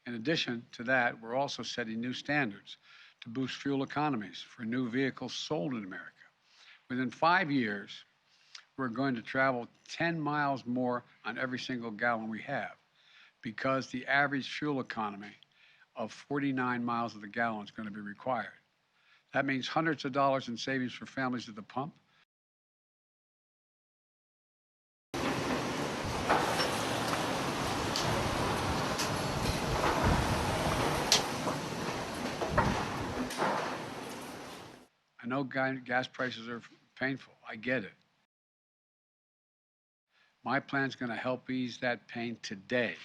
In addition to that, we're also setting new standards to boost fuel economies for new vehicles sold in America. Within 5 years, we're going to travel 10 miles more on every single gallon we have because the average fuel economy of 49 miles of the gallon is going to be required. That means hundreds of dollars in savings for families at the pump. I know gas prices are painful. I get it. My plan is going to help ease that pain today.